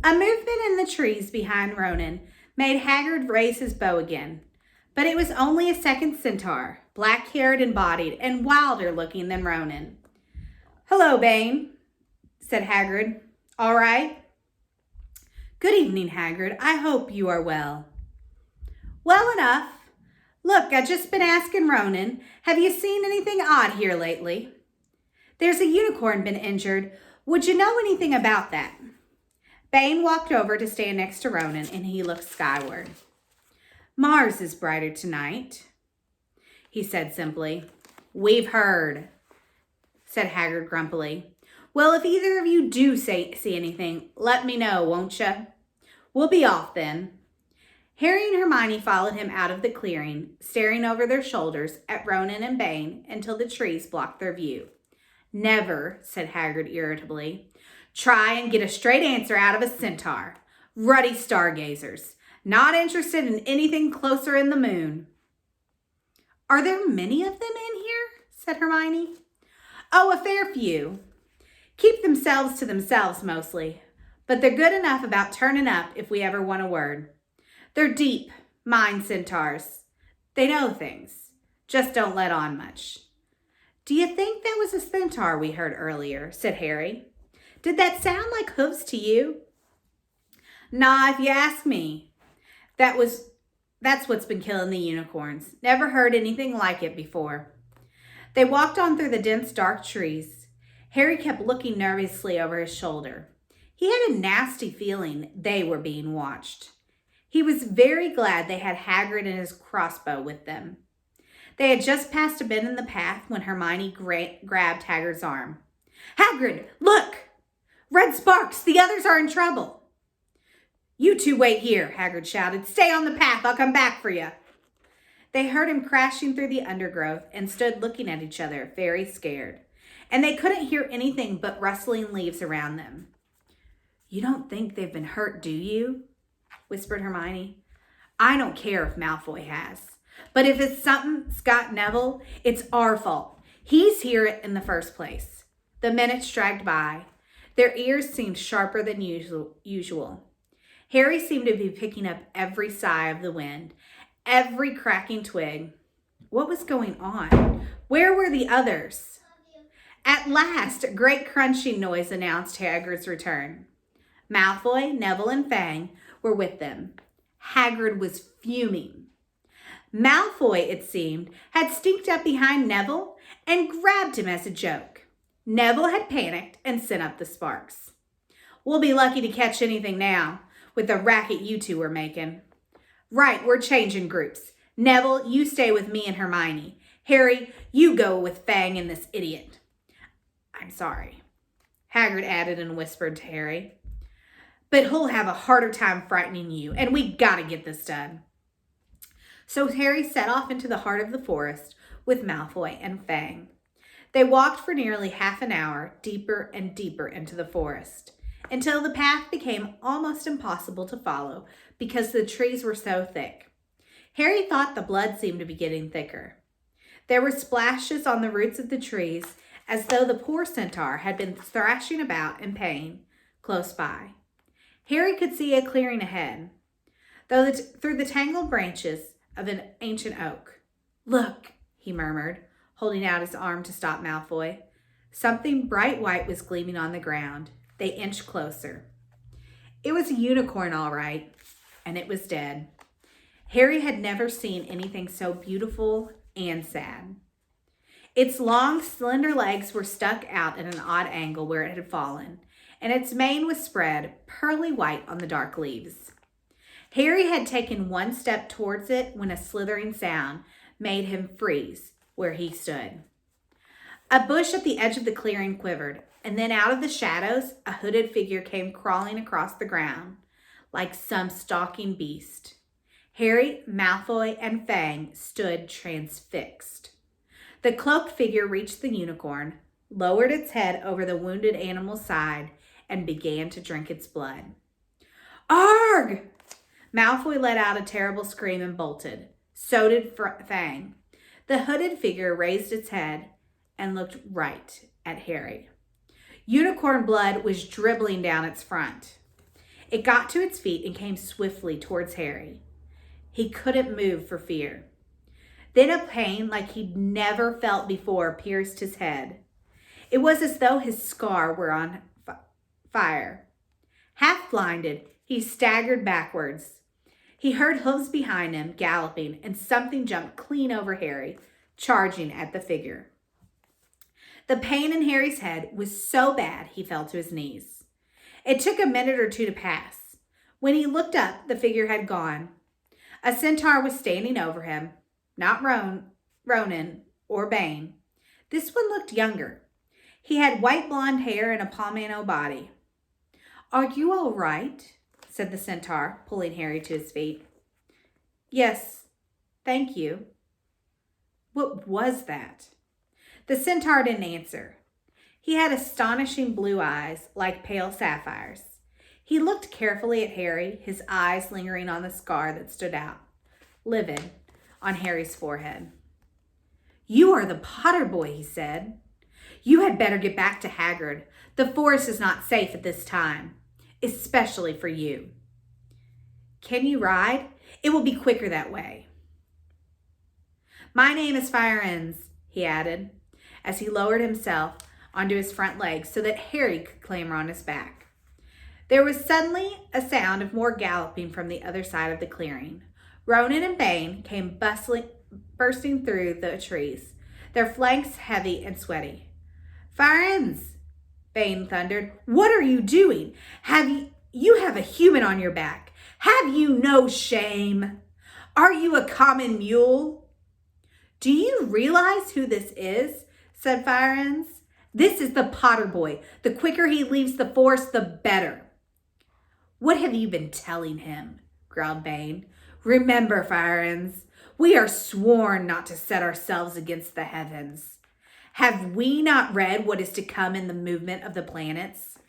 A movement in the trees behind Ronan made Haggard raise his bow again. But it was only a second centaur, black-haired and bodied, and wilder looking than Ronan. "Hello, Bane," said Haggard. "All right?" "Good evening, Haggard. I hope you are well." "Well enough. Look, I've just been asking Ronan, have you seen anything odd here lately? There's a unicorn been injured. Would you know anything about that?" Bane walked over to stand next to Ronan, and he looked skyward. "Mars is brighter tonight," he said simply. "We've heard," said Haggard grumpily. "Well, if either of you do see anything, let me know, won't you? We'll be off then." Harry and Hermione followed him out of the clearing, staring over their shoulders at Ronan and Bane until the trees blocked their view. "Never," said Haggard irritably, "try and get a straight answer out of a centaur. Ruddy stargazers. Not interested in anything closer in the moon." "Are there many of them in here?" said Hermione. "Oh, a fair few. Keep themselves to themselves mostly, but they're good enough about turning up if we ever want a word. They're deep, mind centaurs. They know things, just don't let on much." "Do you think that was a centaur we heard earlier?" said Harry. "Did that sound like hooves to you?" "Nah, if you ask me. That's what's been killing the unicorns. Never heard anything like it before." They walked on through the dense, dark trees. Harry kept looking nervously over his shoulder. He had a nasty feeling they were being watched. He was very glad they had Haggard and his crossbow with them. They had just passed a bend in the path when Hermione grabbed Haggard's arm. "Haggard, look! Red sparks! The others are in trouble!" "You two wait here," Haggard shouted. "Stay on the path. I'll come back for you." They heard him crashing through the undergrowth and stood looking at each other, very scared. And they couldn't hear anything but rustling leaves around them. "You don't think they've been hurt, do you?" whispered Hermione. "I don't care if Malfoy has. But if it's something Scott Neville, it's our fault. He's here in the first place." The minutes dragged by. Their ears seemed sharper than usual. Harry seemed to be picking up every sigh of the wind, every cracking twig. What was going on? Where were the others? At last, a great crunching noise announced Hagrid's return. Malfoy, Neville, and Fang were with them. Haggard was fuming. Malfoy, it seemed, had sneaked up behind Neville and grabbed him as a joke. Neville had panicked and sent up the sparks. "We'll be lucky to catch anything now, with the racket you two are making." "Right, we're changing groups. Neville, you stay with me and Hermione. Harry, you go with Fang and this idiot." "I'm sorry," Haggard added and whispered to Harry. "But he'll have a harder time frightening you, and we gotta get this done." So Harry set off into the heart of the forest with Malfoy and Fang. They walked for nearly half an hour, deeper and deeper into the forest, until the path became almost impossible to follow because the trees were so thick. Harry thought the blood seemed to be getting thicker. There were splashes on the roots of the trees, as though the poor centaur had been thrashing about in pain close by. Harry could see a clearing ahead, through the tangled branches of an ancient oak. "Look," he murmured, holding out his arm to stop Malfoy. Something bright white was gleaming on the ground. They inched closer. It was a unicorn, all right, and it was dead. Harry had never seen anything so beautiful and sad. Its long, slender legs were stuck out at an odd angle where it had fallen, and its mane was spread, pearly white on the dark leaves. Harry had taken one step towards it when a slithering sound made him freeze where he stood. A bush at the edge of the clearing quivered, and then out of the shadows, a hooded figure came crawling across the ground like some stalking beast. Harry, Malfoy, and Fang stood transfixed. The cloaked figure reached the unicorn, lowered its head over the wounded animal's side, and began to drink its blood. "Arg!" Malfoy let out a terrible scream and bolted. So did Fang. The hooded figure raised its head and looked right at Harry. Unicorn blood was dribbling down its front. It got to its feet and came swiftly towards Harry. He couldn't move for fear. Then a pain like he'd never felt before pierced his head. It was as though his scar were on fire. Half blinded, he staggered backwards. He heard hooves behind him, galloping, and something jumped clean over Harry, charging at the figure. The pain in Harry's head was so bad he fell to his knees. It took a minute or two to pass. When he looked up, the figure had gone. A centaur was standing over him, not Ronan or Bane. This one looked younger. He had white blonde hair and a palmetto body. "Are you all right?" said the centaur, pulling Harry to his feet. "Yes, thank you." "What was that?" The centaur didn't answer. He had astonishing blue eyes, like pale sapphires. He looked carefully at Harry, his eyes lingering on the scar that stood out, livid, on Harry's forehead. "You are the Potter boy," he said. "You had better get back to Haggard. The forest is not safe at this time, especially for you." "Can you ride? It will be quicker that way." "My name is Fireends," he added, as he lowered himself onto his front legs so that Harry could clamber on his back. There was suddenly a sound of more galloping from the other side of the clearing. Ronan and Bane came bursting through the trees, their flanks heavy and sweaty. "Fireends," Bane thundered. "What are you doing? You have a human on your back. Have you no shame? Are you a common mule?" "Do you realize who this is?" said Fireends. "This is the Potter boy. The quicker he leaves the forest, the better." "What have you been telling him?" growled Bane. "Remember, Fireends, we are sworn not to set ourselves against the heavens. Have we not read what is to come in the movement of the planets?"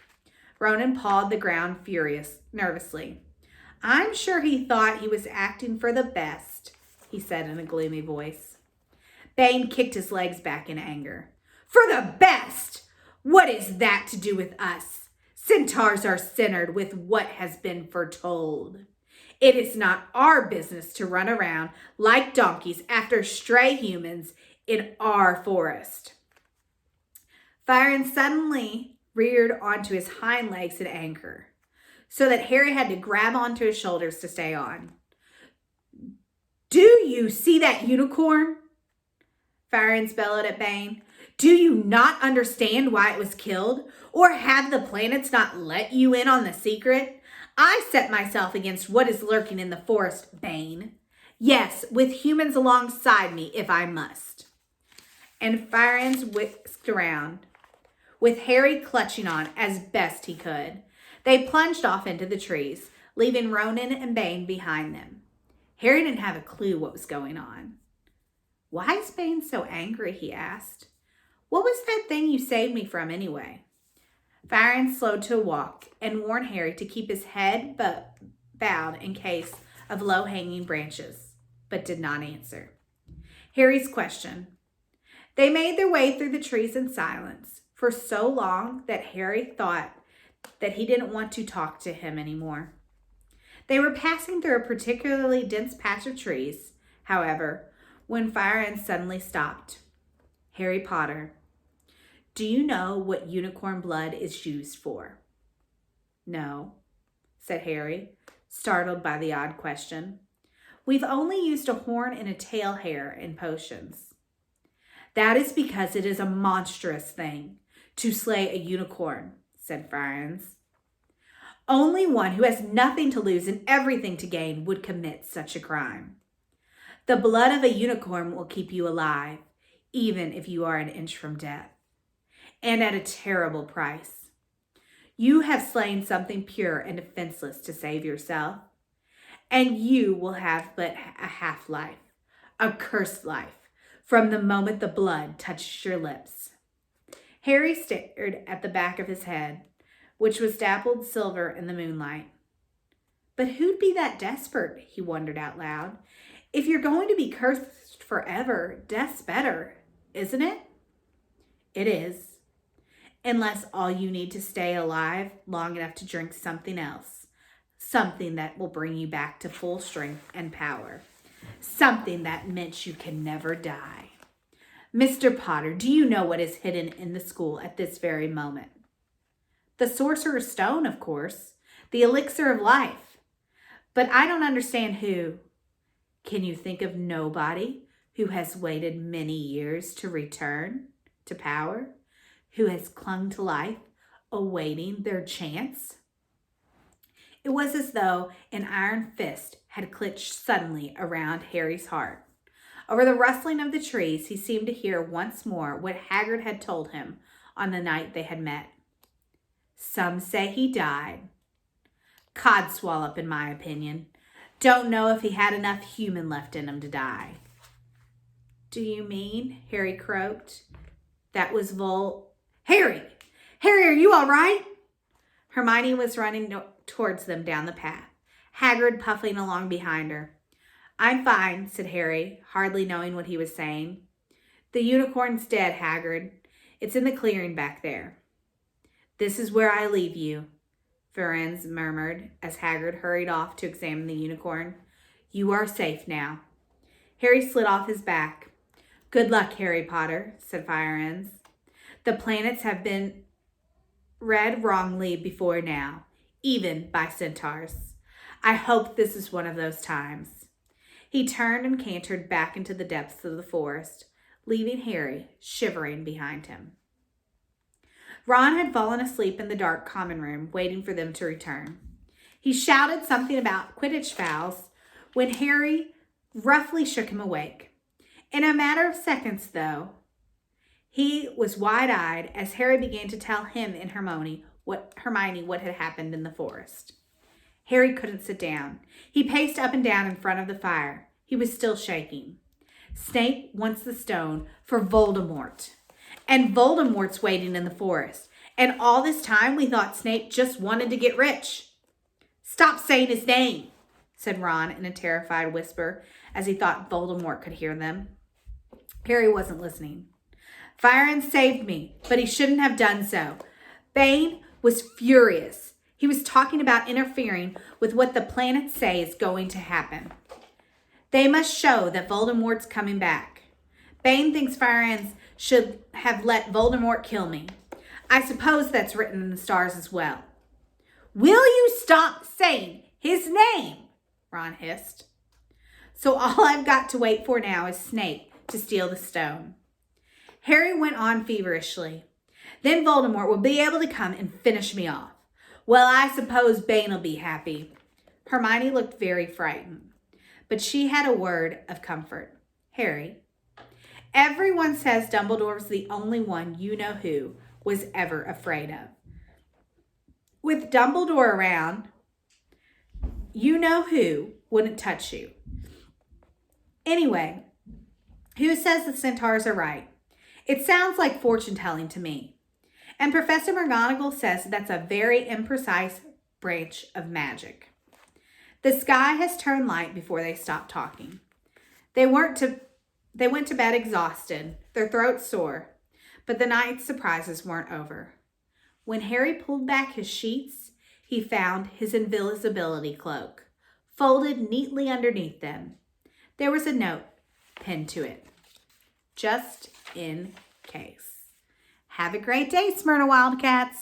Ronan pawed the ground nervously. "I'm sure he thought he was acting for the best," he said in a gloomy voice. Bane kicked his legs back in anger. "For the best? What is that to do with us? Centaurs are centered with what has been foretold. It is not our business to run around like donkeys after stray humans in our forest." Fireends suddenly reared onto his hind legs in anger, so that Harry had to grab onto his shoulders to stay on. "Do you see that unicorn?" Fireends bellowed at Bane. "Do you not understand why it was killed? Or have the planets not let you in on the secret? I set myself against what is lurking in the forest, Bane. Yes, with humans alongside me if I must." And Fireends whisked around, with Harry clutching on as best he could. They plunged off into the trees, leaving Ronan and Bane behind them. Harry didn't have a clue what was going on. "Why is Bane so angry?" he asked. "What was that thing you saved me from anyway?" Fireends slowed to a walk and warned Harry to keep his head bowed in case of low-hanging branches, but did not answer Harry's question. They made their way through the trees in silence for so long that Harry thought that he didn't want to talk to him anymore. They were passing through a particularly dense patch of trees, however, when Fireends suddenly stopped. "Harry Potter, do you know what unicorn blood is used for?" "No," said Harry, startled by the odd question. "We've only used a horn and a tail hair in potions." "That is because it is a monstrous thing to slay a unicorn," said Fireends. "Only one who has nothing to lose and everything to gain would commit such a crime. The blood of a unicorn will keep you alive, even if you are an inch from death, and at a terrible price. You have slain something pure and defenseless to save yourself, and you will have but a half-life, a cursed life, from the moment the blood touches your lips." Harry stared at the back of his head, which was dappled silver in the moonlight. "But who'd be that desperate?" he wondered out loud. "If you're going to be cursed forever, death's better, isn't it?" "It is, unless all you need to stay alive long enough to drink something else," Something that will bring you back to full strength and power. Something that meant you can never die. Mr. Potter, do you know what is hidden in the school at this very moment? The Sorcerer's Stone, of course. The elixir of life. But I don't understand who. Can you think of nobody who has waited many years to return to power? Who has clung to life, awaiting their chance? It was as though an iron fist had clenched suddenly around Harry's heart. Over the rustling of the trees, he seemed to hear once more what Haggard had told him on the night they had met. Some say he died. Codswallop, in my opinion. Don't know if he had enough human left in him to die. Do you mean? Harry croaked. That was Harry! Harry, are you all right? Hermione was running towards them down the path, Haggard puffing along behind her. I'm fine, said Harry, hardly knowing what he was saying. The unicorn's dead, Haggard. It's in the clearing back there. This is where I leave you, Firenze murmured as Haggard hurried off to examine the unicorn. You are safe now. Harry slid off his back. Good luck, Harry Potter, said Firenze. The planets have been read wrongly before now, even by centaurs. I hope this is one of those times. He turned and cantered back into the depths of the forest, leaving Harry shivering behind him. Ron had fallen asleep in the dark common room, waiting for them to return. He shouted something about Quidditch fouls when Harry roughly shook him awake. In a matter of seconds, though, he was wide-eyed as Harry began to tell him and Hermione what had happened in the forest. Harry couldn't sit down. He paced up and down in front of the fire. He was still shaking. Snape wants the stone for Voldemort. And Voldemort's waiting in the forest. And all this time we thought Snape just wanted to get rich. Stop saying his name, said Ron in a terrified whisper as he thought Voldemort could hear them. Harry wasn't listening. Firenze saved me, but he shouldn't have done so. Bane was furious. He was talking about interfering with what the planets say is going to happen. They must show that Voldemort's coming back. Bane thinks Firenze should have let Voldemort kill me. I suppose that's written in the stars as well. Will you stop saying his name? Ron hissed. So all I've got to wait for now is Snape to steal the stone. Harry went on feverishly. Then Voldemort will be able to come and finish me off. Well, I suppose Bane will be happy. Hermione looked very frightened, but she had a word of comfort. Harry, everyone says Dumbledore's the only one you know who was ever afraid of. With Dumbledore around, you know who wouldn't touch you. Anyway, who says the centaurs are right? It sounds like fortune-telling to me. And Professor McGonagall says that's a very imprecise branch of magic. The sky has turned light before they stopped talking. They went to bed exhausted, their throats sore, but the night's surprises weren't over. When Harry pulled back his sheets, he found his invisibility cloak, folded neatly underneath them. There was a note pinned to it, just in case. Have a great day, Smyrna Wildcats.